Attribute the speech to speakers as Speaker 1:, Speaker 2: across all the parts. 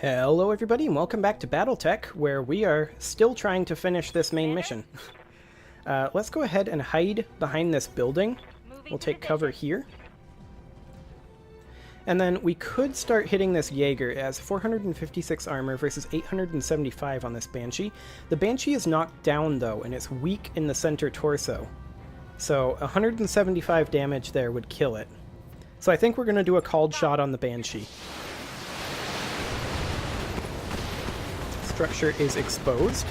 Speaker 1: Hello everybody and welcome back to Battletech, where we are still trying to finish this main mission. Let's go ahead and hide behind this building. We'll take cover here. And then we could start hitting this Jaeger. It has 456 armor versus 875 on this Banshee. The Banshee is knocked down though, and it's weak in the center torso. So 175 damage there would kill it. So I think we're going to do a called shot on the Banshee. Structure is exposed.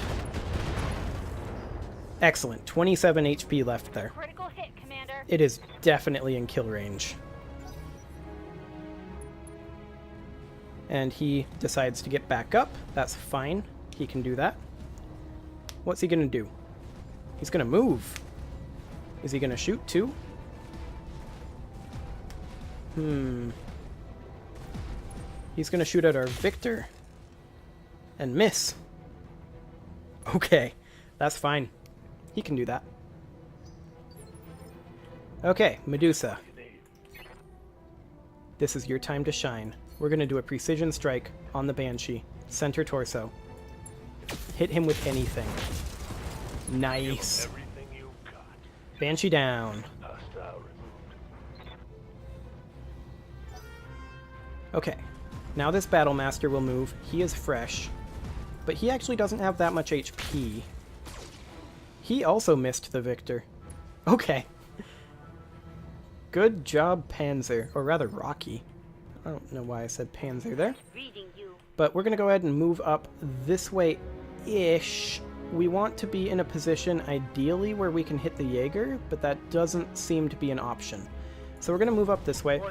Speaker 1: Excellent. 27 HP left there.
Speaker 2: Critical hit, Commander.
Speaker 1: It is definitely in kill range. And he decides to get back up. That's fine. He can do that. What's he going to do? He's going to move. Is he going to shoot too? He's going to shoot at our Victor. And miss. Okay, that's fine. He can do that. Okay, Medusa. This is your time to shine. We're going to do a precision strike on the Banshee. Center torso. Hit him with anything. Nice. Banshee down. Okay, now this Battlemaster will move. He is fresh. But he actually doesn't have that much HP. He also missed the Victor. Okay. Good job, Panzer. Or rather, Rocky. I don't know why I said Panzer there. But we're going to go ahead and move up this way-ish. We want to be in a position, ideally, where we can hit the Jaeger, but that doesn't seem to be an option. So we're going to move up this way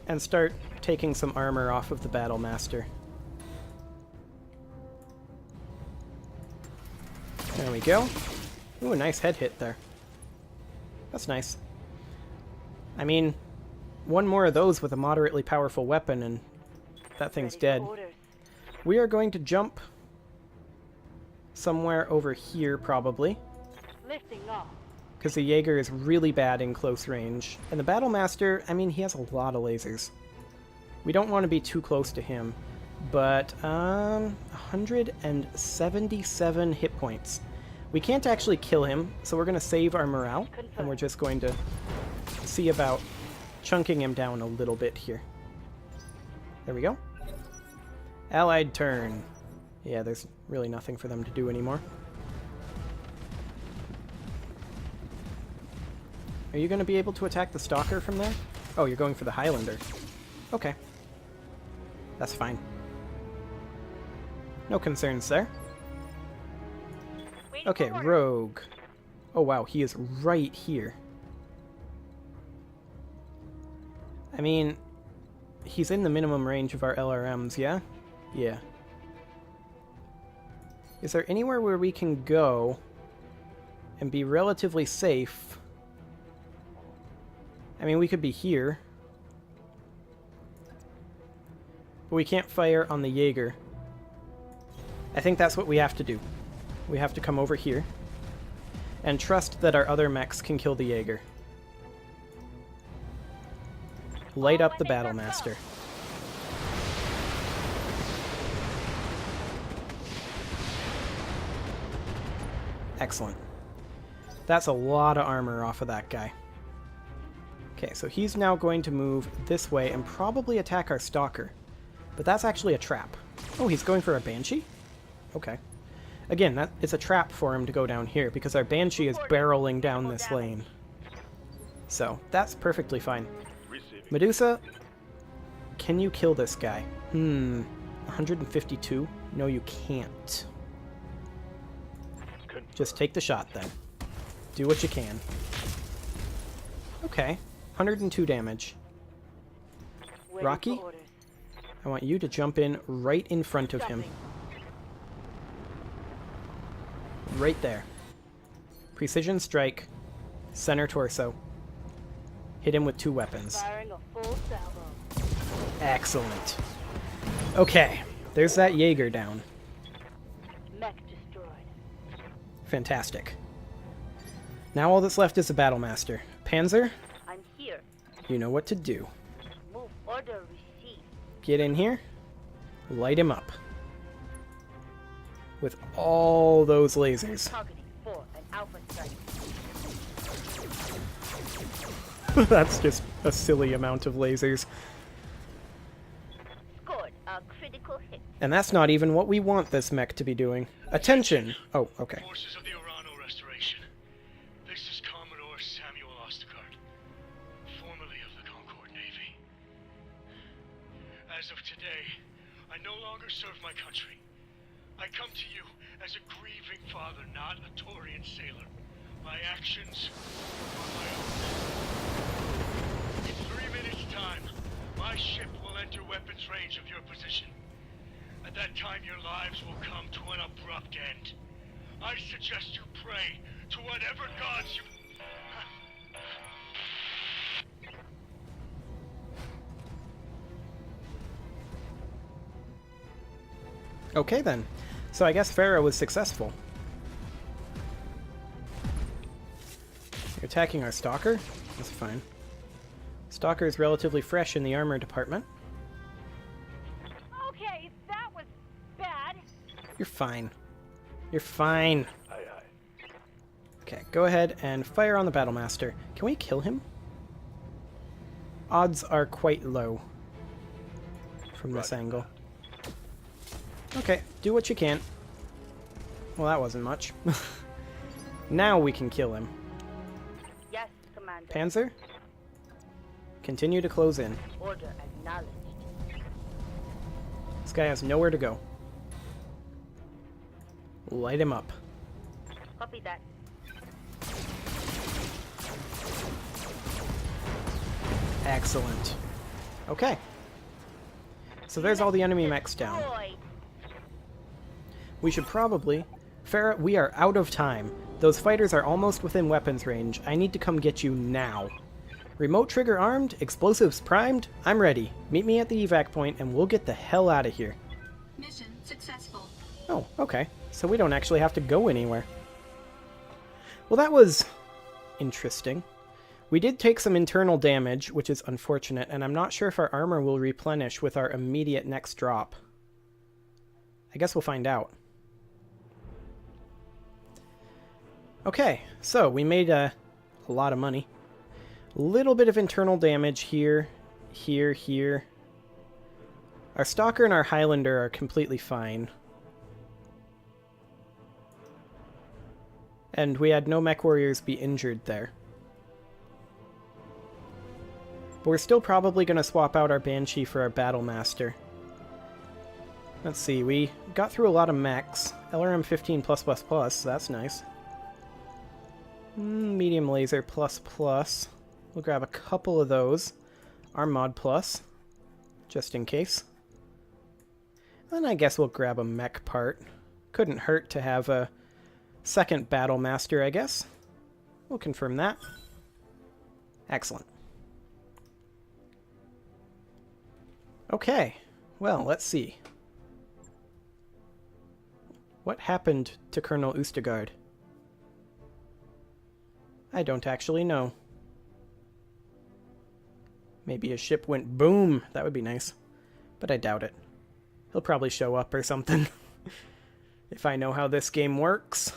Speaker 1: and start taking some armor off of the Battlemaster. There we go. Ooh, a nice head hit there. That's nice. I mean, one more of those with a moderately powerful weapon and that thing's dead. We are going to jump somewhere over here, probably. Because the Jaeger is really bad in close range. And the Battlemaster, I mean, he has a lot of lasers. We don't want to be too close to him. But, 177 hit points. We can't actually kill him, so we're going to save our morale, and we're just going to see about chunking him down a little bit here. There we go. Allied turn. Yeah, there's really nothing for them to do anymore. Are you going to be able to attack the Stalker from there? Oh, you're going for the Highlander. Okay. That's fine. No concerns there. Okay, Rogue. Oh wow, he is right here. I mean, he's in the minimum range of our LRMs, yeah? Yeah. Is there anywhere where we can go and be relatively safe? I mean, we could be here. But we can't fire on the Jaeger. I think that's what we have to do. We have to come over here and trust that our other mechs can kill the Jaeger. Light up the Battlemaster. Excellent. That's a lot of armor off of that guy. Okay, so he's now going to move this way and probably attack our Stalker. But that's actually a trap. Oh, he's going for a Banshee? Okay. Again, that is a trap for him to go down here, because our Banshee is barreling down this lane. So, that's perfectly fine. Medusa, can you kill this guy? 152? No, you can't. Just take the shot, then. Do what you can. Okay. 102 damage. Rocky, I want you to jump in right in front of him. Right there. Precision strike. Center torso. Hit him with 2 weapons. Excellent. Okay. There's that Jaeger down. Fantastic. Now all that's left is the Battlemaster. Panzer?
Speaker 2: I'm here.
Speaker 1: You know what to do.
Speaker 2: Move order received.
Speaker 1: Get in here. Light him up. With all those lasers.
Speaker 2: Targeting for an alpha strike.
Speaker 1: That's just a silly amount of lasers.
Speaker 2: Scored a critical hit.
Speaker 1: And that's not even what we want this mech to be doing. Attention! Oh, okay.
Speaker 3: Forces of the Orano Restoration. This is Commodore Samuel Ostergaard, formerly of the Concord Navy. As of today, I no longer serve my country. I come to you as a grieving father, not a Taurian sailor. My actions are my own. In 3 minutes' time, my ship will enter weapons range of your position. At that time, your lives will come to an abrupt end. I suggest you pray to whatever gods you...
Speaker 1: Okay then. So I guess Pharaoh was successful. You're attacking our Stalker? That's fine. Stalker is relatively fresh in the armor department.
Speaker 2: Okay, that was bad.
Speaker 1: You're fine. You're fine.
Speaker 3: Aye, aye.
Speaker 1: Okay, go ahead and fire on the Battlemaster. Can we kill him? Odds are quite low from this angle. Okay, do what you can. Well, that wasn't much. Now we can kill him.
Speaker 2: Yes, Commander.
Speaker 1: Panzer? Continue to close in.
Speaker 2: Order acknowledged.
Speaker 1: This guy has nowhere to go. Light him up.
Speaker 2: Copy that.
Speaker 1: Excellent. Okay. So there's all the enemy mechs down.
Speaker 2: Destroyed.
Speaker 1: We should probably... Farah, we are out of time. Those fighters are almost within weapons range. I need to come get you now. Remote trigger armed, explosives primed, I'm ready. Meet me at the evac point and we'll get the hell out of here.
Speaker 4: Mission successful.
Speaker 1: Oh, okay. So we don't actually have to go anywhere. Well, that was interesting. We did take some internal damage, which is unfortunate, and I'm not sure if our armor will replenish with our immediate next drop. I guess we'll find out. Okay, so we made a lot of money. A little bit of internal damage here, here. Our Stalker and our Highlander are completely fine. And we had no mech warriors be injured there. But we're still probably going to swap out our Banshee for our Battlemaster. Let's see, we got through a lot of mechs. LRM 15+++, that's nice. Medium laser ++. We'll grab a couple of those. Armod Plus, just in case. And I guess we'll grab a mech part. Couldn't hurt to have a second Battlemaster, I guess. We'll confirm that. Excellent. Okay, well, let's see. What happened to Colonel Ostergaard? I don't actually know. Maybe his ship went boom. That would be nice. But I doubt it. He'll probably show up or something. If I know how this game works.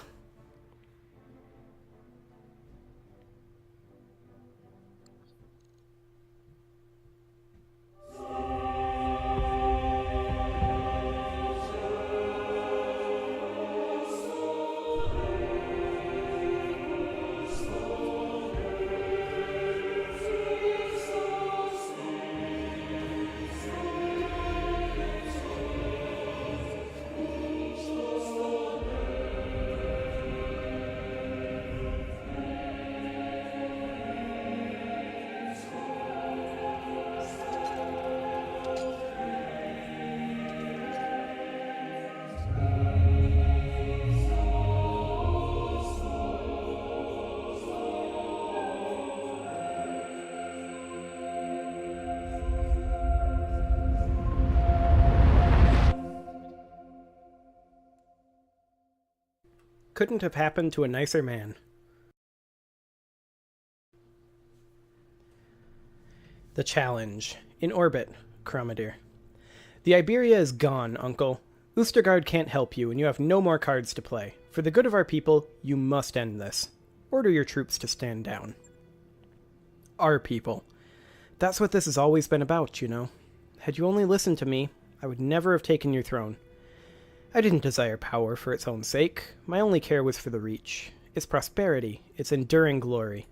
Speaker 1: Couldn't have happened to a nicer man. The challenge. In orbit, Chromadeer. The Iberia is gone, Uncle. Oostergard can't help you, and you have no more cards to play. For the good of our people, you must end this. Order your troops to stand down. Our people. That's what this has always been about, you know. Had you only listened to me, I would never have taken your throne. I didn't desire power for its own sake. My only care was for the Reach. Its prosperity, its enduring glory.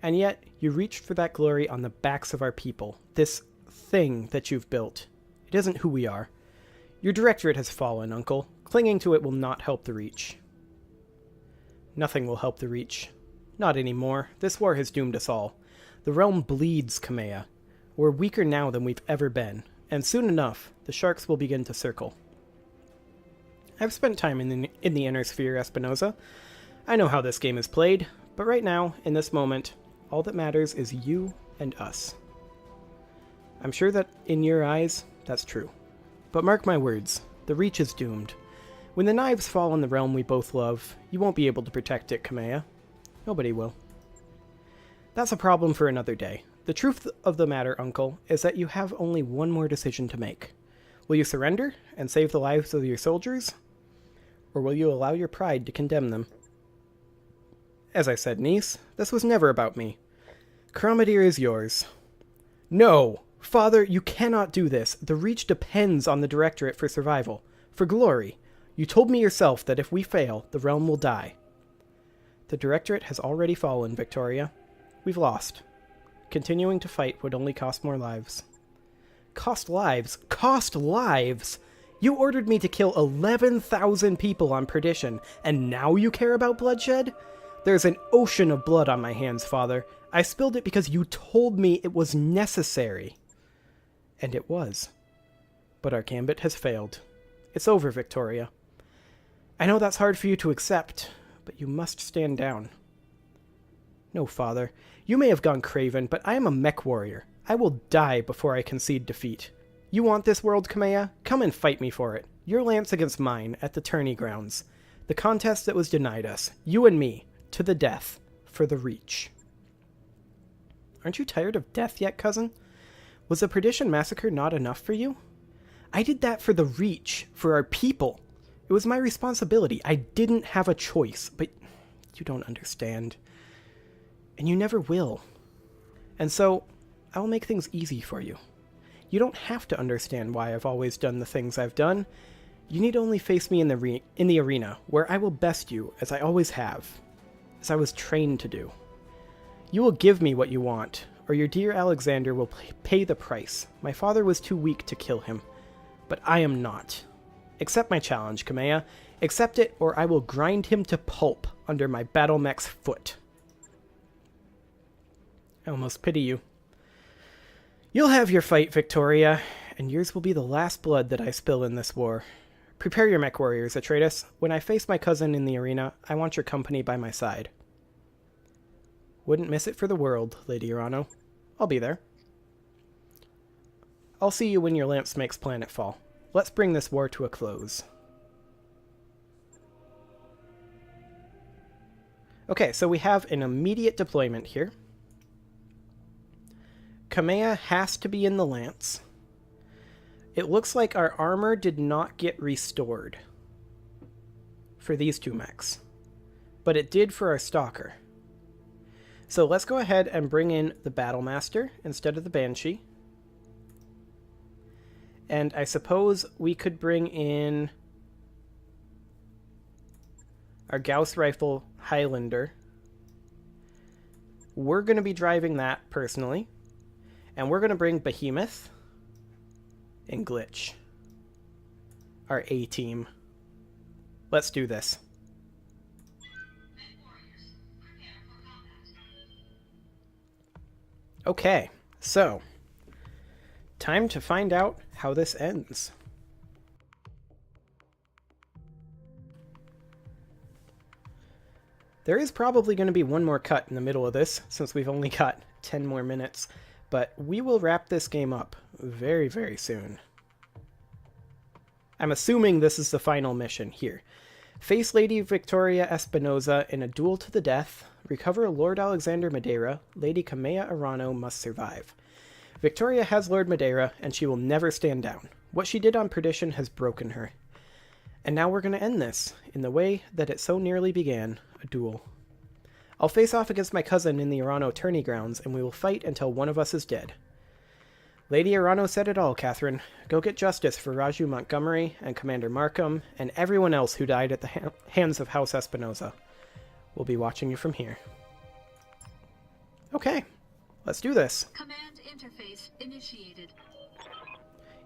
Speaker 1: And yet, you reached for that glory on the backs of our people. This thing that you've built. It isn't who we are. Your directorate has fallen, Uncle. Clinging to it will not help the Reach. Nothing will help the Reach. Not anymore. This war has doomed us all. The realm bleeds, Kamea. We're weaker now than we've ever been, and soon enough, the sharks will begin to circle. I've spent time in the inner sphere, Espinosa. I know how this game is played, but right now, in this moment, all that matters is you and us. I'm sure that, in your eyes, that's true. But mark my words, the Reach is doomed. When the knives fall on the realm we both love, you won't be able to protect it, Kamea. Nobody will. That's a problem for another day. The truth of the matter, Uncle, is that you have only one more decision to make. Will you surrender and save the lives of your soldiers? Or will you allow your pride to condemn them? As I said, niece, this was never about me. Kromadir is yours. No! Father, you cannot do this. The Reach depends on the Directorate for survival. For glory. You told me yourself that if we fail, the realm will die. The Directorate has already fallen, Victoria. We've lost. Continuing to fight would only cost more lives. Cost lives? Cost lives? You ordered me to kill 11,000 people on Perdition, and now you care about bloodshed? There's an ocean of blood on my hands, Father. I spilled it because you told me it was necessary. And it was. But our gambit has failed. It's over, Victoria. I know that's hard for you to accept, but you must stand down. No, Father. You may have gone craven, but I am a mech warrior. I will die before I concede defeat. You want this world, Kamea? Come and fight me for it. Your lance against mine at the tourney grounds. The contest that was denied us. You and me. To the death. For the Reach. Aren't you tired of death yet, cousin? Was the Perdition massacre not enough for you? I did that for the Reach. For our people. It was my responsibility. I didn't have a choice. But you don't understand. And you never will. And so, I will make things easy for you. You don't have to understand why I've always done the things I've done. You need only face me in the arena, where I will best you, as I always have. As I was trained to do. You will give me what you want, or your dear Alexander will pay the price. My father was too weak to kill him, but I am not. Accept my challenge, Kamea. Accept it, or I will grind him to pulp under my battle mech's foot. I almost pity you. You'll have your fight, Victoria, and yours will be the last blood that I spill in this war. Prepare your mech warriors, Atraitus. When I face my cousin in the arena, I want your company by my side. Wouldn't miss it for the world, Lady Urano. I'll be there. I'll see you when your lance makes planetfall. Let's bring this war to a close. Okay, so we have an immediate deployment here. Kamea has to be in the lance. It looks like our armor did not get restored for these two mechs, but it did for our Stalker. So let's go ahead and bring in the Battlemaster instead of the Banshee. And I suppose we could bring in our Gauss Rifle Highlander. We're going to be driving that personally. And we're going to bring Behemoth and Glitch. Our A-team. Let's do this. Okay, so time to find out how this ends. There is probably going to be one more cut in the middle of this, since we've only got 10 more minutes. But we will wrap this game up very, very soon. I'm assuming this is the final mission here. Face Lady Victoria Espinosa in a duel to the death. Recover Lord Alexander Madeira. Lady Kamea Urano must survive. Victoria has Lord Madeira, and she will never stand down. What she did on Perdition has broken her. And now we're going to end this, in the way that it so nearly began, a duel. I'll face off against my cousin in the Arano tourney grounds, and we will fight until one of us is dead. Lady Arano said it all, Catherine. Go get justice for Raju Montgomery and Commander Markham and everyone else who died at the hands of House Espinosa. We'll be watching you from here. Okay, let's do this.
Speaker 4: Command interface initiated.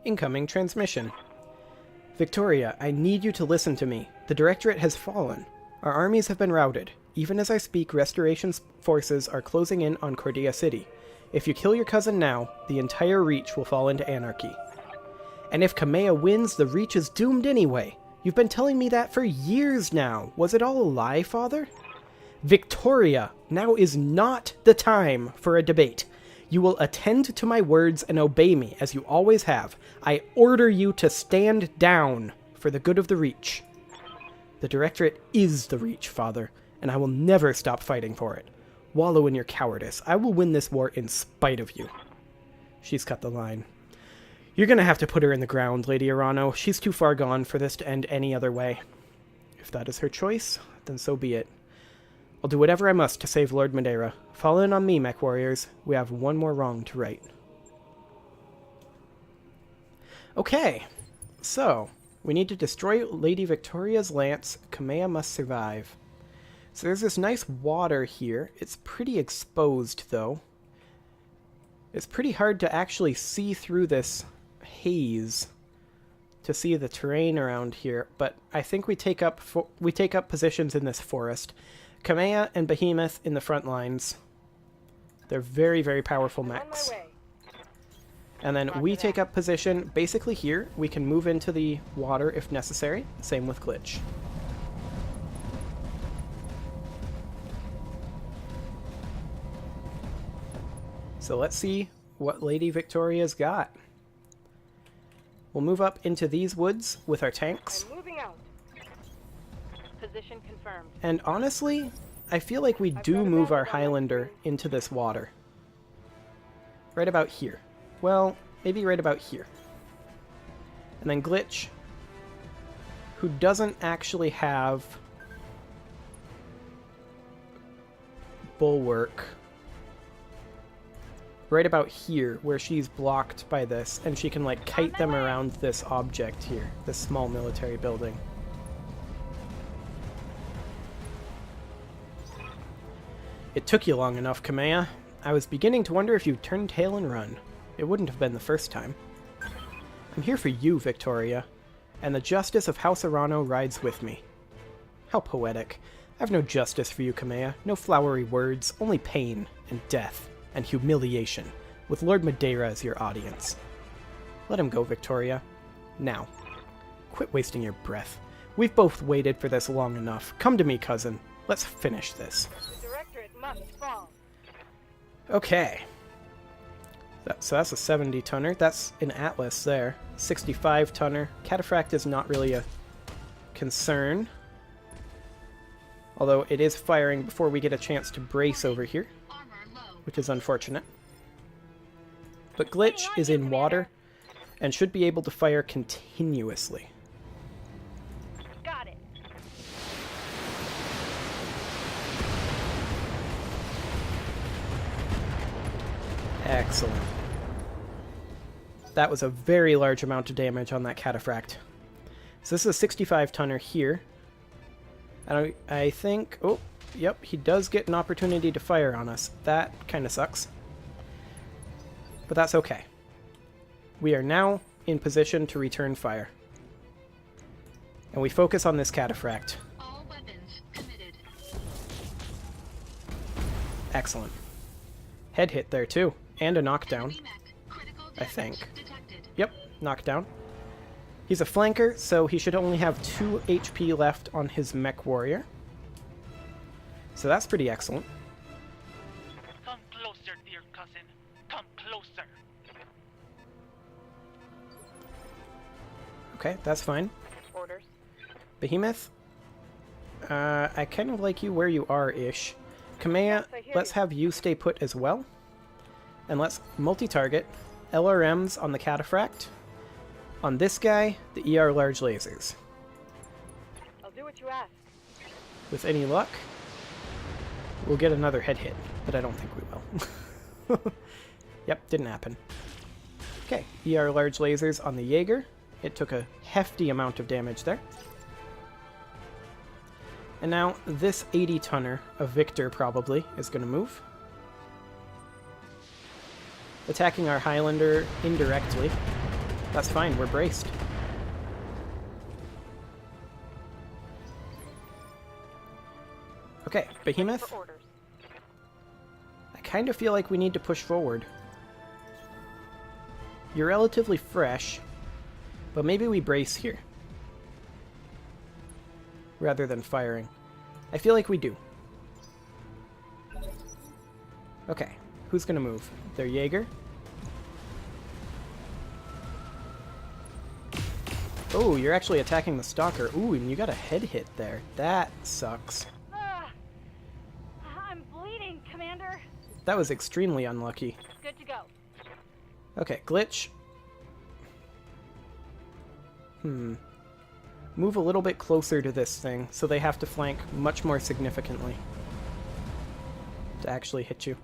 Speaker 1: Incoming transmission. Victoria, I need you to listen to me. The Directorate has fallen. Our armies have been routed. Even as I speak, Restoration's forces are closing in on Cordia City. If you kill your cousin now, the entire Reach will fall into anarchy. And if Kamea wins, the Reach is doomed anyway. You've been telling me that for years now. Was it all a lie, Father? Victoria, now is not the time for a debate. You will attend to my words and obey me, as you always have. I order you to stand down for the good of the Reach. The Directorate is the Reach, Father, and I will never stop fighting for it. Wallow in your cowardice. I will win this war in spite of you. She's cut the line. You're gonna have to put her in the ground, Lady Arano. She's too far gone for this to end any other way. If that is her choice, then so be it. I'll do whatever I must to save Lord Madeira. Fall in on me, mech warriors. We have one more wrong to right. Okay, so we need to destroy Lady Victoria's lance. Kamea must survive. So there's this nice water here. It's pretty exposed, though. It's pretty hard to actually see through this haze to see the terrain around here, but I think we take up positions in this forest. Kamea and Behemoth in the front lines. They're very, very powerful mechs. And then we take up position basically here. We can move into the water if necessary. Same with Glitch. So let's see what Lady Victoria's got. We'll move up into these woods with our tanks.
Speaker 2: I'm moving out. Position confirmed.
Speaker 1: And honestly, I feel like we do move our Highlander into this water. Right about here. Well, maybe right about here. And then Glitch, who doesn't actually have Bulwark, right about here, where she's blocked by this, and she can, like, kite them around this object here, this small military building. It took you long enough, Kamea. I was beginning to wonder if you'd turn tail and run. It wouldn't have been the first time. I'm here for you, Victoria, and the justice of House Arano rides with me. How poetic. I have no justice for you, Kamea. No flowery words, only pain and death and humiliation, with Lord Madeira as your audience. Let him go, Victoria. Now. Quit wasting your breath. We've both waited for this long enough. Come to me, cousin. Let's finish this.
Speaker 2: The Directorate must fall.
Speaker 1: Okay. So that's a 70-tonner. That's an Atlas there. 65-tonner. Cataphract is not really a concern. Although it is firing before we get a chance to brace over here, which is unfortunate. But Glitch is in water and should be able to fire continuously.
Speaker 2: Got it.
Speaker 1: Excellent. That was a very large amount of damage on that Cataphract. So this is a 65-tonner here. And I think... Oh, yep, he does get an opportunity to fire on us. That kind of sucks. But that's okay. We are now in position to return fire. And we focus on this Cataphract.
Speaker 4: All weapons committed.
Speaker 1: Excellent. Head hit there too. And a knockdown,
Speaker 4: Enemy mech. Critical
Speaker 1: I think.
Speaker 4: damage detected.
Speaker 1: Yep, knockdown. He's a flanker, so he should only have 2 HP left on his mech warrior. So that's pretty excellent.
Speaker 3: Come closer, dear cousin. Come closer.
Speaker 1: Okay, that's fine.
Speaker 2: Orders.
Speaker 1: Behemoth, I kind of like you where you are-ish. Kamea,
Speaker 2: Yes, I hear
Speaker 1: let's
Speaker 2: you.
Speaker 1: have you stay put as well. And let's multi-target LRMs on the Cataphract. On this guy, the ER large lasers.
Speaker 2: I'll do what you ask.
Speaker 1: With any luck, we'll get another head hit, but I don't think we will. Yep, didn't happen. Okay, ER large lasers on the Jaeger. It took a hefty amount of damage there. And now this 80-tonner of Victor probably is going to move. Attacking our Highlander indirectly. That's fine, we're braced. Okay, Behemoth.
Speaker 2: For orders.
Speaker 1: I kind of feel like we need to push forward. You're relatively fresh, but maybe we brace here. Rather than firing. I feel like we do. Okay, who's gonna move? Their Jaeger? Oh, you're actually attacking the Stalker. Ooh, and you got a head hit there. That sucks.
Speaker 2: I'm bleeding, Commander.
Speaker 1: That was extremely unlucky.
Speaker 2: Good to go.
Speaker 1: Okay, glitch. Move a little bit closer to this thing, so they have to flank much more significantly to actually hit you.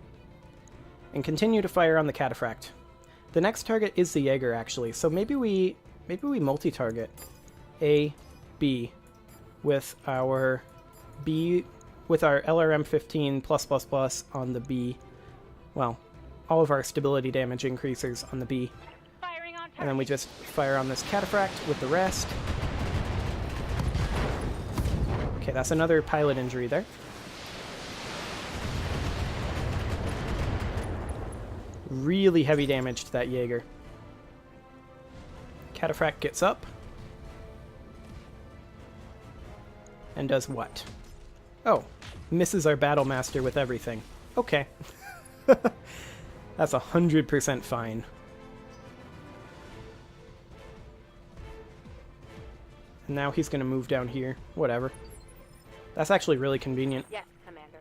Speaker 1: And continue to fire on the Cataphract. The next target is the Jaeger, actually, so maybe we multi-target A, B with our B, with our LRM-15+++ on the B. Well, all of our stability damage increasers on the B.
Speaker 2: Firing on target.
Speaker 1: And then we just fire on this Cataphract with the rest. Okay, that's another pilot injury there. Really heavy damage to that Jaeger. Cataphract gets up. And does what? Oh, misses our Battlemaster with everything. Okay. That's 100% fine. And now he's going to move down here. Whatever. That's actually really convenient.
Speaker 2: Yes, Commander.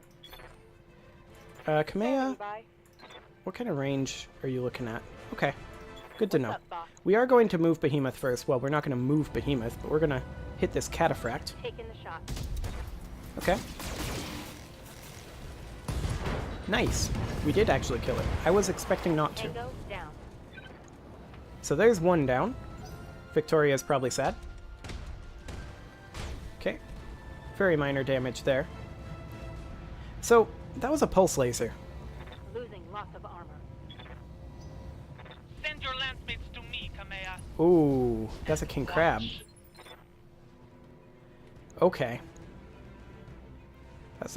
Speaker 1: Kamea,
Speaker 2: Standing by.
Speaker 1: what kind of range are you looking at? Okay, good to know.
Speaker 2: What's up, boss?
Speaker 1: We are going to move Behemoth first. Well, we're not going to move Behemoth, but we're going to hit this Cataphract.
Speaker 2: Taking the shot.
Speaker 1: Okay. Nice. We did actually kill it. I was expecting not to.
Speaker 2: Tango down.
Speaker 1: So there's one down. Victoria's probably sad. Okay. Very minor damage there. So, that was a pulse laser.
Speaker 2: Losing lots of armor.
Speaker 5: Send your lancemates to me, Kamea.
Speaker 1: Ooh, that's a king crab. Okay. That's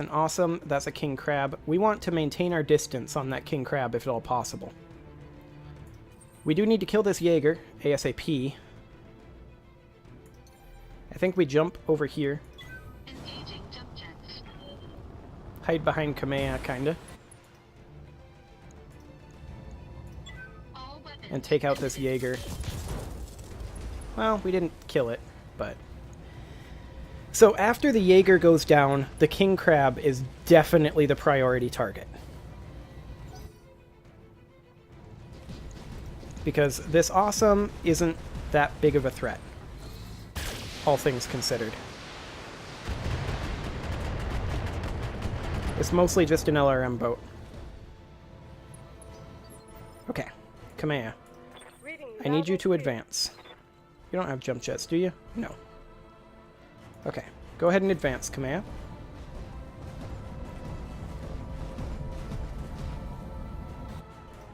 Speaker 1: that's a king crab. We want to maintain our distance on that king crab if at all possible. We do need to kill this Jaeger, ASAP. I think we jump over here.
Speaker 4: Engaging jump jets.
Speaker 1: Hide behind Kamea, kinda.
Speaker 4: All weapons.
Speaker 1: And take out this Jaeger. Well, we didn't kill it, but... So after the Jaeger goes down, the king crab is definitely the priority target. Because this awesome isn't that big of a threat. All things considered. It's mostly just an LRM boat. Okay, Kamea,
Speaker 2: Reading
Speaker 1: I need you to
Speaker 2: now.
Speaker 1: advance. You don't have jump jets, do you? No. Okay, go ahead and advance, Kamea.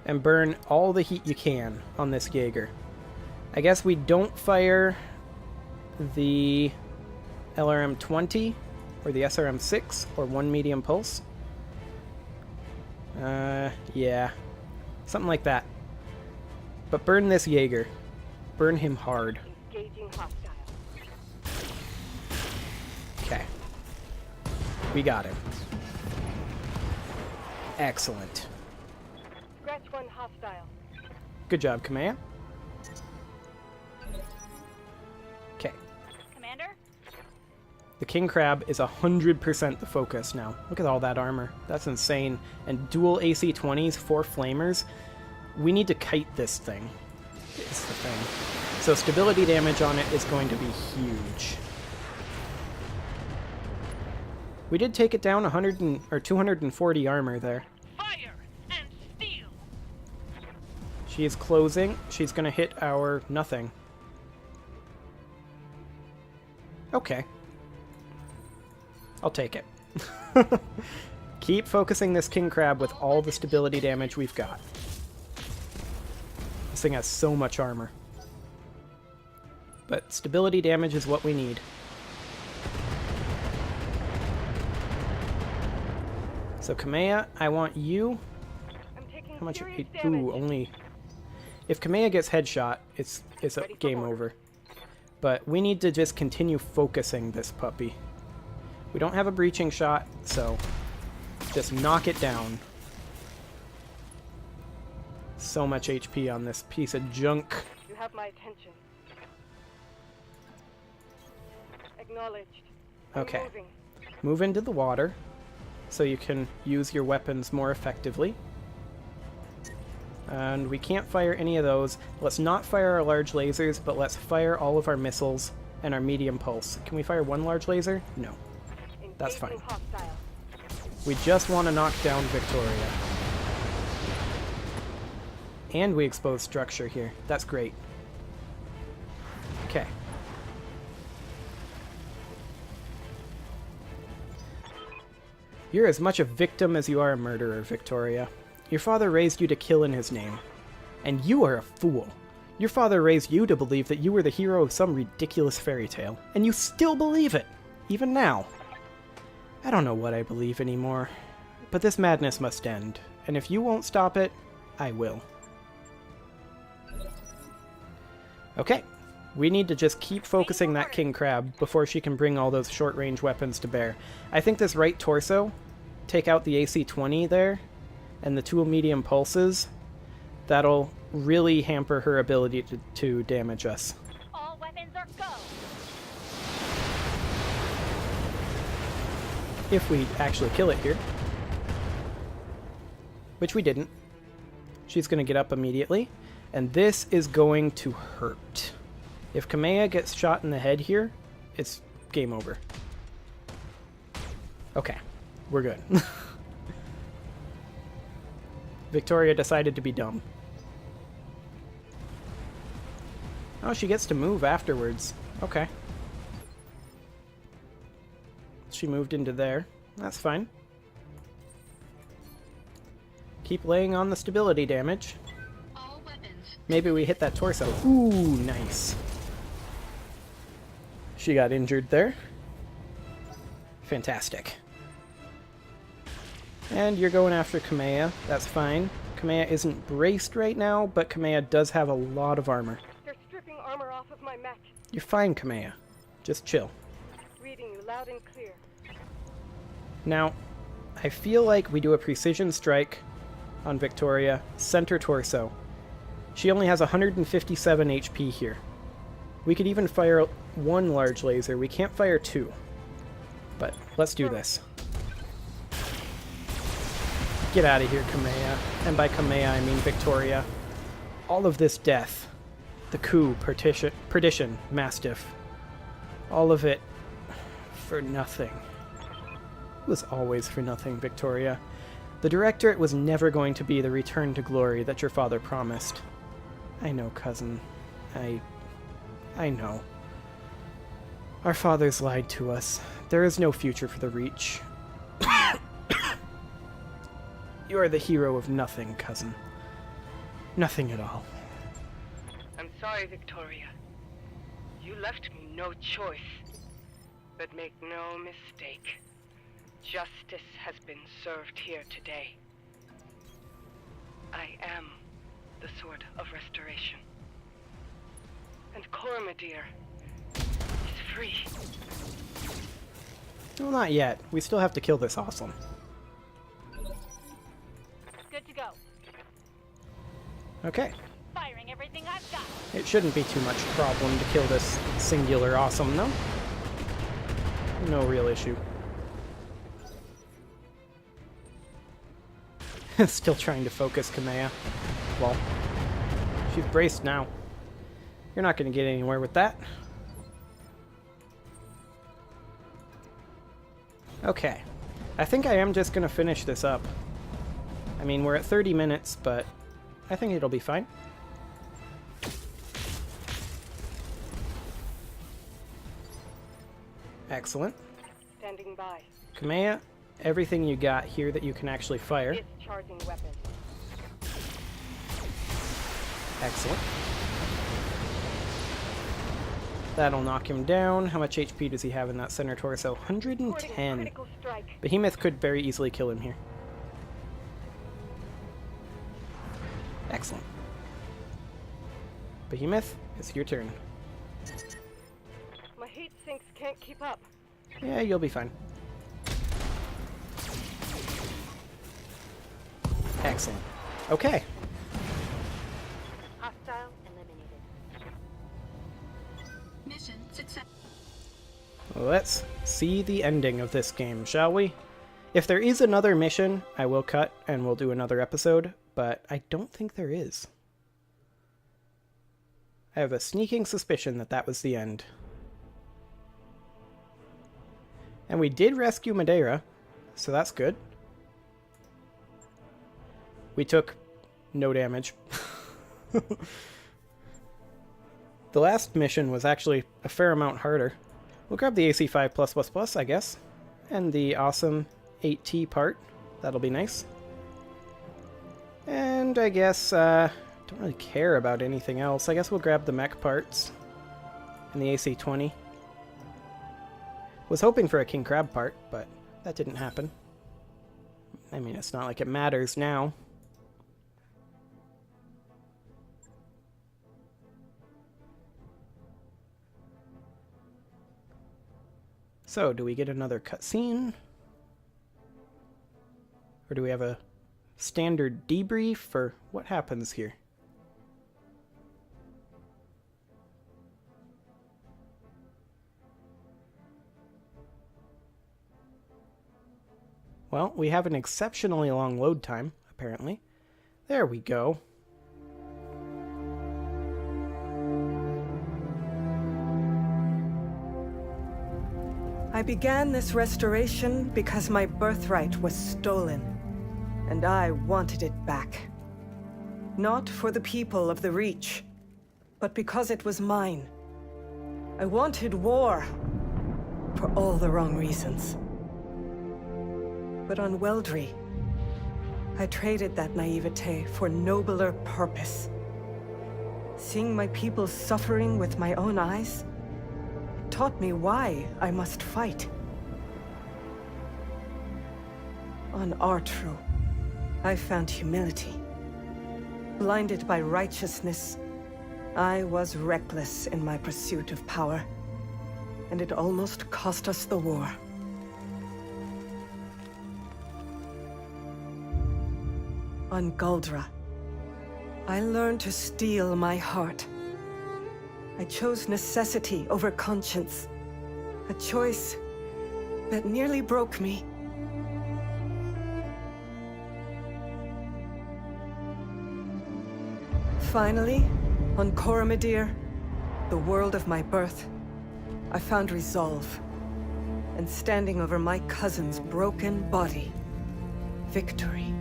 Speaker 1: And burn all the heat you can on this Jaeger. I guess we don't fire the LRM-20 or the SRM-6 or one medium pulse. Yeah. Something like that. But burn this Jaeger. Burn him hard.
Speaker 2: Engaging hostile.
Speaker 1: Okay. We got him. Excellent.
Speaker 2: Scratch one hostile.
Speaker 1: Good job, Kamea. Okay.
Speaker 2: Commander?
Speaker 1: The king crab is 100% the focus now. Look at all that armor. That's insane. And dual AC-20s, 4 flamers. We need to kite this thing. Is the thing. So stability damage on it is going to be huge. We did take it down 240 armor there.
Speaker 5: Fire and steel.
Speaker 1: She is closing. She's going to hit our nothing. Okay. I'll take it. Keep focusing this king crab with all the stability damage we've got. This thing has so much armor. But stability damage is what we need. So Kamea, I want you...
Speaker 2: I'm taking
Speaker 1: How much?
Speaker 2: serious damage.
Speaker 1: Ooh, only... If Kamea gets headshot, it's a
Speaker 2: Ready for
Speaker 1: game
Speaker 2: order.
Speaker 1: over. But we need to just continue focusing this puppy. We don't have a breaching shot, so just knock it down. So much HP on this piece of junk.
Speaker 2: You have my attention. Acknowledged. I'm
Speaker 1: Okay.
Speaker 2: moving.
Speaker 1: Move into the water so you can use your weapons more effectively. And we can't fire any of those. Let's not fire our large lasers, but let's fire all of our missiles and our medium pulse. Can we fire one large laser? No. That's fine.
Speaker 2: Engaging hostile.
Speaker 1: We just want to knock down Victoria. And we expose structure here. That's great. Okay. You're as much a victim as you are a murderer, Victoria. Your father raised you to kill in his name. And you are a fool. Your father raised you to believe that you were the hero of some ridiculous fairy tale. And you still believe it. Even now. I don't know what I believe anymore. But this madness must end. And if you won't stop it, I will. Okay. We need to just keep focusing that king crab before she can bring all those short-range weapons to bear. I think this right torso, take out the AC-20 there, and the 2 medium pulses, that'll really hamper her ability to damage us.
Speaker 2: All weapons are go.
Speaker 1: If we actually kill it here. Which we didn't. She's going to get up immediately, and this is going to hurt. If Kamea gets shot in the head here, it's game over. Okay, we're good. Victoria decided to be dumb. Oh, she gets to move afterwards. Okay. She moved into there. That's fine. Keep laying on the stability damage.
Speaker 4: All weapons.
Speaker 1: Maybe we hit that torso. Ooh, nice. She got injured there. Fantastic. And you're going after Kamea. That's fine. Kamea isn't braced right now, but Kamea does have a lot of armor.
Speaker 2: They're stripping armor off of my mech.
Speaker 1: You're fine, Kamea. Just chill.
Speaker 2: Reading you loud and clear.
Speaker 1: Now, I feel like we do a precision strike on Victoria, center torso. She only has 157 HP here. We could even fire 1 large laser. We can't fire 2. But let's do this. Get out of here, Kamea. And by Kamea, I mean Victoria. All of this death, the coup, perdition, Mastiff, all of it for nothing. It was always for nothing, Victoria. The Directorate was never going to be the return to glory that your father promised. I know, cousin. I know. Our fathers lied to us. There is no future for the Reach. You are the hero of nothing, cousin. Nothing at all.
Speaker 6: I'm sorry, Victoria. You left me no choice. But make no mistake. Justice has been served here today. I am the Sword of Restoration. And Cormadir is free.
Speaker 1: Well, not yet. We still have to kill this awesome.
Speaker 2: Good to go.
Speaker 1: Okay.
Speaker 2: Firing everything I've got.
Speaker 1: It shouldn't be too much problem to kill this singular awesome, no? No real issue. Still trying to focus Kamea. Well, she's braced now. You're not going to get anywhere with that. Okay. I think I am just going to finish this up. I mean, we're at 30 minutes, but I think it'll be fine. Excellent.
Speaker 6: Standing by.
Speaker 1: Kamea, everything you got here that you can actually fire.
Speaker 6: Discharging weapon.
Speaker 1: Excellent. That'll knock him down. How much HP does he have in that center torso? 110.
Speaker 6: Critical strike.
Speaker 1: Behemoth could very easily kill him here. Excellent. Behemoth, it's your turn.
Speaker 6: My heat sinks can't keep up.
Speaker 1: Yeah, you'll be fine. Excellent. Okay.
Speaker 2: Hostile eliminated.
Speaker 4: Mission success.
Speaker 1: Let's see the ending of this game, shall we? If there is another mission, I will cut and we'll do another episode, but I don't think there is. I have a sneaking suspicion that that was the end. And we did rescue Madeira, so that's good. We took no damage. The last mission was actually a fair amount harder. We'll grab the AC5+++, I guess. And the awesome 8T part. That'll be nice. And I guess, don't really care about anything else. I guess we'll grab the mech parts. And the AC-20. Was hoping for a King Crab part, but that didn't happen. I mean, it's not like it matters now. So, do we get another cutscene? Or do we have a standard debrief, or what happens here? Well, we have an exceptionally long load time, apparently. There we go.
Speaker 7: I began this restoration because my birthright was stolen, and I wanted it back. Not for the people of the Reach, but because it was mine. I wanted war, for all the wrong reasons. But on Weldry, I traded that naivete for nobler purpose. Seeing my people suffering with my own eyes taught me why I must fight. On Artru, I found humility. Blinded by righteousness, I was reckless in my pursuit of power, and it almost cost us the war. On Guldra, I learned to steel my heart. I chose necessity over conscience. A choice that nearly broke me. Finally, on Coromidere, the world of my birth, I found resolve. And standing over my cousin's broken body, victory.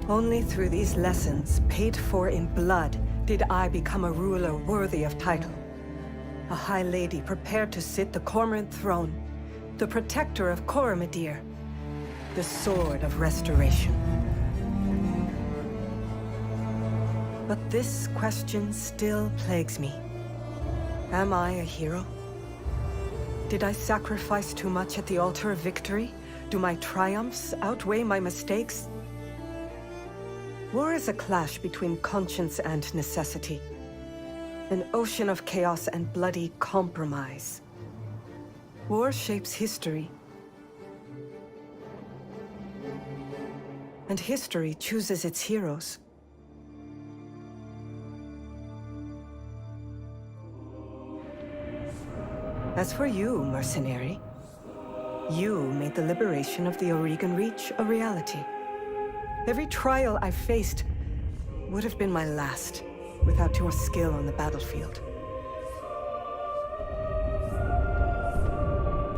Speaker 7: Only through these lessons, paid for in blood, did I become a ruler worthy of title. A high lady prepared to sit the Cormorant throne, the protector of Coromidere, the sword of restoration. But this question still plagues me. Am I a hero? Did I sacrifice too much at the altar of victory? Do my triumphs outweigh my mistakes? War is a clash between conscience and necessity. An ocean of chaos and bloody compromise. War shapes history. And history chooses its heroes. As for you, mercenary, you made the liberation of the Oregon Reach a reality. Every trial I faced would have been my last without your skill on the battlefield.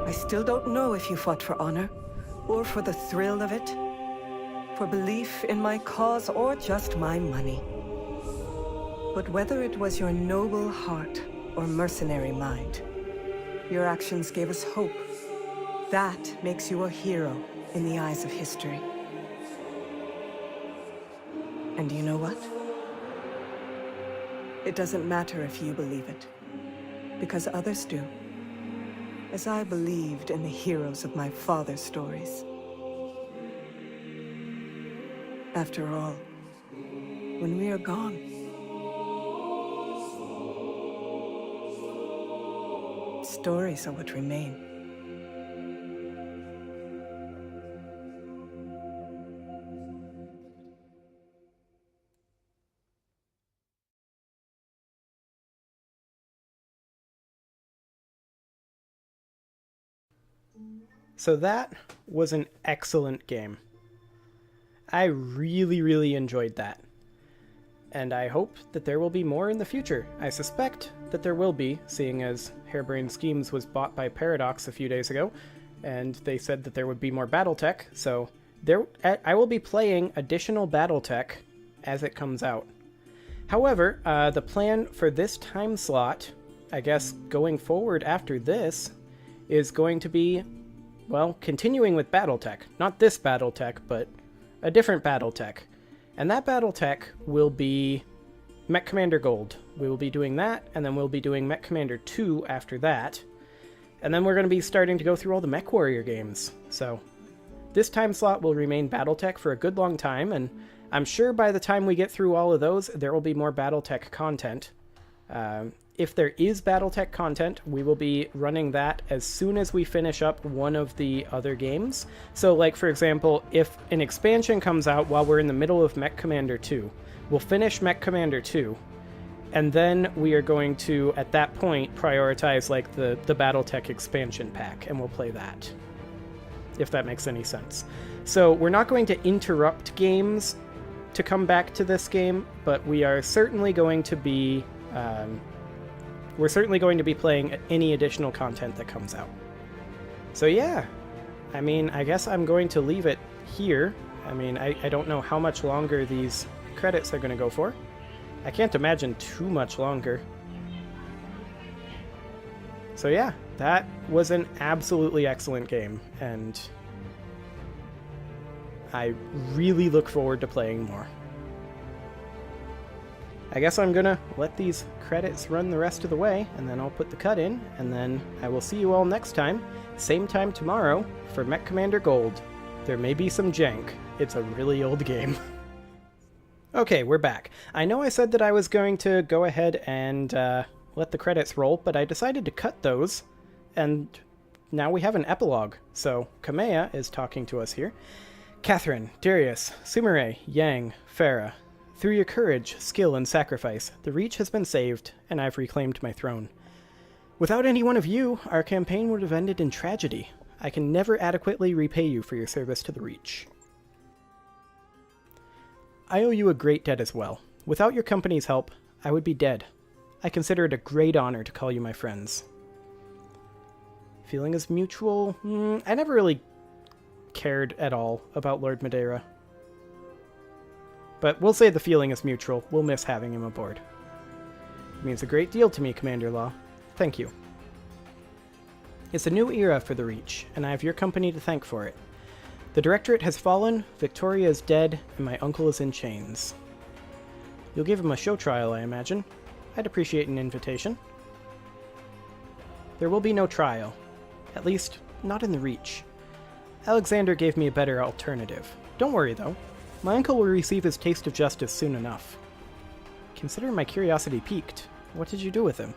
Speaker 7: I still don't know if you fought for honor, or for the thrill of it, for belief in my cause, or just my money. But whether it was your noble heart or mercenary mind, your actions gave us hope. That makes you a hero in the eyes of history. And you know what? It doesn't matter if you believe it, because others do. As I believed in the heroes of my father's stories. After all, when we are gone, stories are what remain.
Speaker 1: So that was an excellent game. I really, really enjoyed that. And I hope that there will be more in the future. I suspect that there will be, seeing as Harebrained Schemes was bought by Paradox a few days ago, and they said that there would be more Battletech, so I will be playing additional Battletech as it comes out. However, the plan for this time slot, I guess going forward after this, is going to be, well, continuing with Battletech. Not this Battletech, but a different Battletech. And that Battletech will be MechCommander Gold. We will be doing that, and then we'll be doing MechCommander 2 after that. And then we're going to be starting to go through all the MechWarrior games. So this time slot will remain Battletech for a good long time, and I'm sure by the time we get through all of those, there will be more Battletech content. If there is Battletech content, we will be running that as soon as we finish up one of the other games. So, like, for example, if an expansion comes out while we're in the middle of MechCommander 2, we'll finish MechCommander 2, and then we are going to, at that point, prioritize, like, the Battletech expansion pack, and we'll play that, if that makes any sense. So, we're not going to interrupt games to come back to this game, but we are certainly going to be... we're certainly going to be playing any additional content that comes out. So yeah, I mean, I guess I'm going to leave it here. I mean, I don't know how much longer these credits are going to go for. I can't imagine too much longer. So yeah, that was an absolutely excellent game, and I really look forward to playing more. I guess I'm gonna let these credits run the rest of the way, and then I'll put the cut in, and then I will see you all next time, same time tomorrow, for MechCommander Gold. There may be some jank. It's a really old game. Okay, we're back. I know I said that I was going to go ahead and let the credits roll, but I decided to cut those, and now we have an epilogue. So, Kamea is talking to us here. Catherine, Darius, Sumire, Yang, Farah. Through your courage, skill, and sacrifice, the Reach has been saved, and I've reclaimed my throne. Without any one of you, our campaign would have ended in tragedy. I can never adequately repay you for your service to the Reach. I owe you a great debt as well. Without your company's help, I would be dead. I consider it a great honor to call you my friends. Feeling is mutual? I never really cared at all about Lord Madeira. But we'll say the feeling is mutual. We'll miss having him aboard. It means a great deal to me, Commander Law. Thank you. It's a new era for the Reach, and I have your company to thank for it. The Directorate has fallen, Victoria is dead, and my uncle is in chains. You'll give him a show trial, I imagine. I'd appreciate an invitation. There will be no trial. At least, not in the Reach. Alexander gave me a better alternative. Don't worry, though. My uncle will receive his taste of justice soon enough. Consider my curiosity piqued. What did you do with him?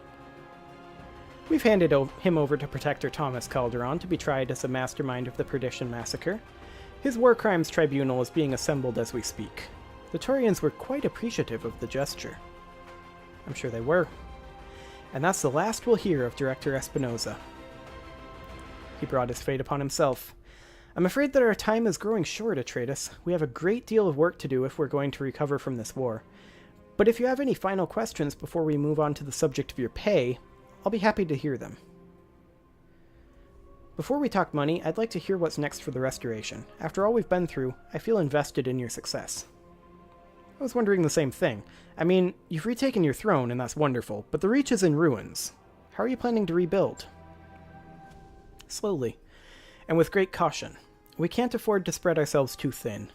Speaker 1: We've handed him over to Protector Thomas Calderon to be tried as a mastermind of the Perdition Massacre. His War Crimes Tribunal is being assembled as we speak. The Turians were quite appreciative of the gesture. I'm sure they were. And that's the last we'll hear of Director Espinosa. He brought his fate upon himself. I'm afraid that our time is growing short, Atraitus. We have a great deal of work to do if we're going to recover from this war. But if you have any final questions before we move on to the subject of your pay, I'll be happy to hear them. Before we talk money, I'd like to hear what's next for the restoration. After all we've been through, I feel invested in your success. I was wondering the same thing. I mean, you've retaken your throne, and that's wonderful, but the Reach is in ruins. How are you planning to rebuild? Slowly, and with great caution. We can't afford to spread ourselves too thin,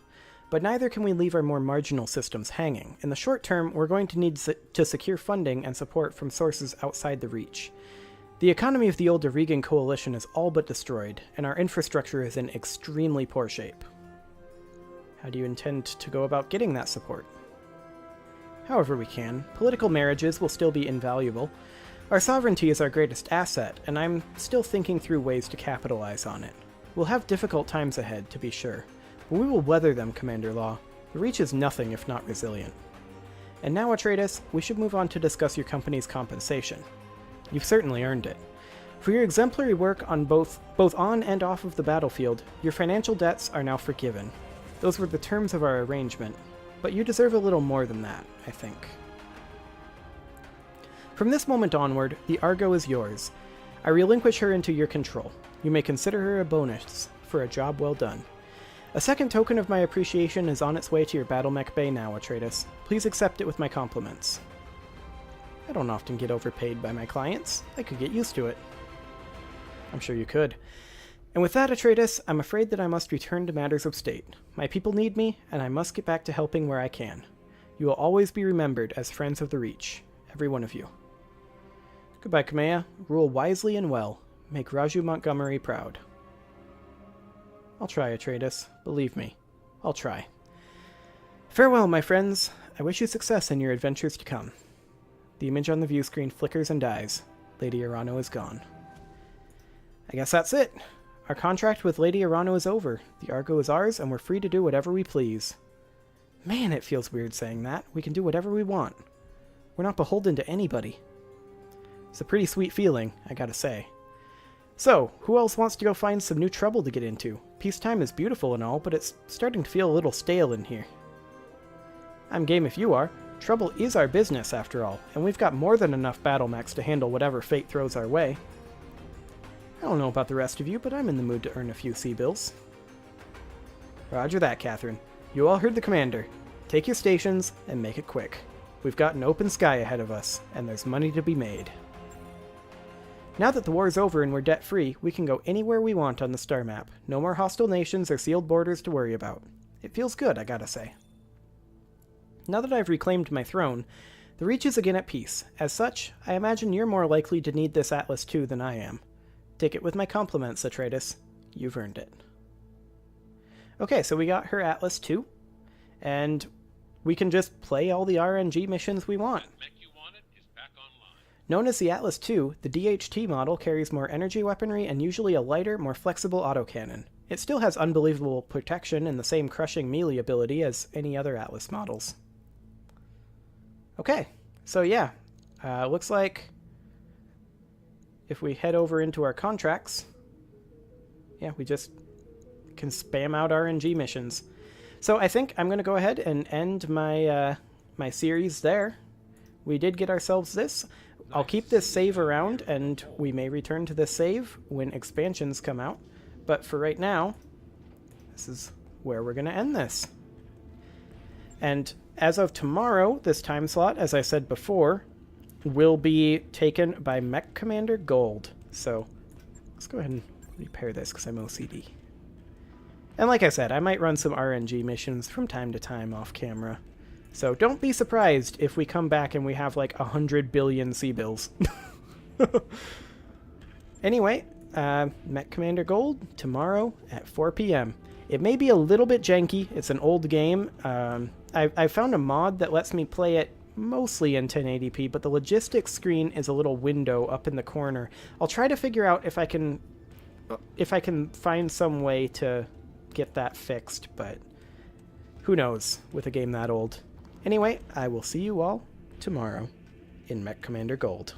Speaker 1: but neither can we leave our more marginal systems hanging. In the short term, we're going to need to secure funding and support from sources outside the Reach. The economy of the old Regan coalition is all but destroyed, and our infrastructure is in extremely poor shape. How do you intend to go about getting that support? However we can. Political marriages will still be invaluable. Our sovereignty is our greatest asset, and I'm still thinking through ways to capitalize on it. We'll have difficult times ahead, to be sure, but we will weather them, Commander Law. The Reach is nothing if not resilient. And now, Atraitus, we should move on to discuss your company's compensation. You've certainly earned it. For your exemplary work on both on and off of the battlefield, your financial debts are now forgiven. Those were the terms of our arrangement, but you deserve a little more than that, I think. From this moment onward, the Argo is yours. I relinquish her into your control. You may consider her a bonus for a job well done. A second token of my appreciation is on its way to your Battlemech Bay now, Atraitus. Please accept it with my compliments. I don't often get overpaid by my clients. I could get used to it. I'm sure you could. And with that, Atraitus, I'm afraid that I must return to matters of state. My people need me, and I must get back to helping where I can. You will always be remembered as friends of the Reach, every one of you. Goodbye, Kamea. Rule wisely and well. Make Raju Montgomery proud. I'll try, Atraitus. Believe me. I'll try. Farewell, my friends. I wish you success in your adventures to come. The image on the view screen flickers and dies. Lady Arano is gone. I guess that's it. Our contract with Lady Arano is over. The Argo is ours, and we're free to do whatever we please. Man, it feels weird saying that. We can do whatever we want. We're not beholden to anybody. It's a pretty sweet feeling, I gotta say. So, who else wants to go find some new trouble to get into? Peacetime is beautiful and all, but it's starting to feel a little stale in here. I'm game if you are. Trouble is our business, after all, and we've got more than enough battle mechs to handle whatever fate throws our way. I don't know about the rest of you, but I'm in the mood to earn a few sea bills. Roger that, Catherine. You all heard the commander. Take your stations, and make it quick. We've got an open sky ahead of us, and there's money to be made. Now that the war's over and we're debt-free, we can go anywhere we want on the star map. No more hostile nations or sealed borders to worry about. It feels good, I gotta say. Now that I've reclaimed my throne, the Reach is again at peace. As such, I imagine you're more likely to need this Atlas II than I am. Take it with my compliments, Atraitus. You've earned it. Okay, so we got her Atlas II, and we can just play all the RNG missions we want. Known as the Atlas II, the DHT model carries more energy weaponry and usually a lighter, more flexible autocannon. It still has unbelievable protection and the same crushing melee ability as any other Atlas models. Okay, so yeah, looks like if we head over into our contracts, yeah, we just can spam out RNG missions. So I think I'm going to go ahead and end my my series there. We did get ourselves this. I'll keep this save around, and we may return to this save when expansions come out. But for right now, this is where we're going to end this. And as of tomorrow, this time slot, as I said before, will be taken by MechCommander Gold. So let's go ahead and repair this because I'm OCD. And like I said, I might run some RNG missions from time to time off camera. So don't be surprised if we come back and we have like 100 billion sea bills. Anyway, MechCommander Gold tomorrow at 4 p.m. It may be a little bit janky. It's an old game. I found a mod that lets me play it mostly in 1080p, but the logistics screen is a little window up in the corner. I'll try to figure out if I can find some way to get that fixed, but who knows with a game that old. Anyway, I will see you all tomorrow in MechCommander Gold.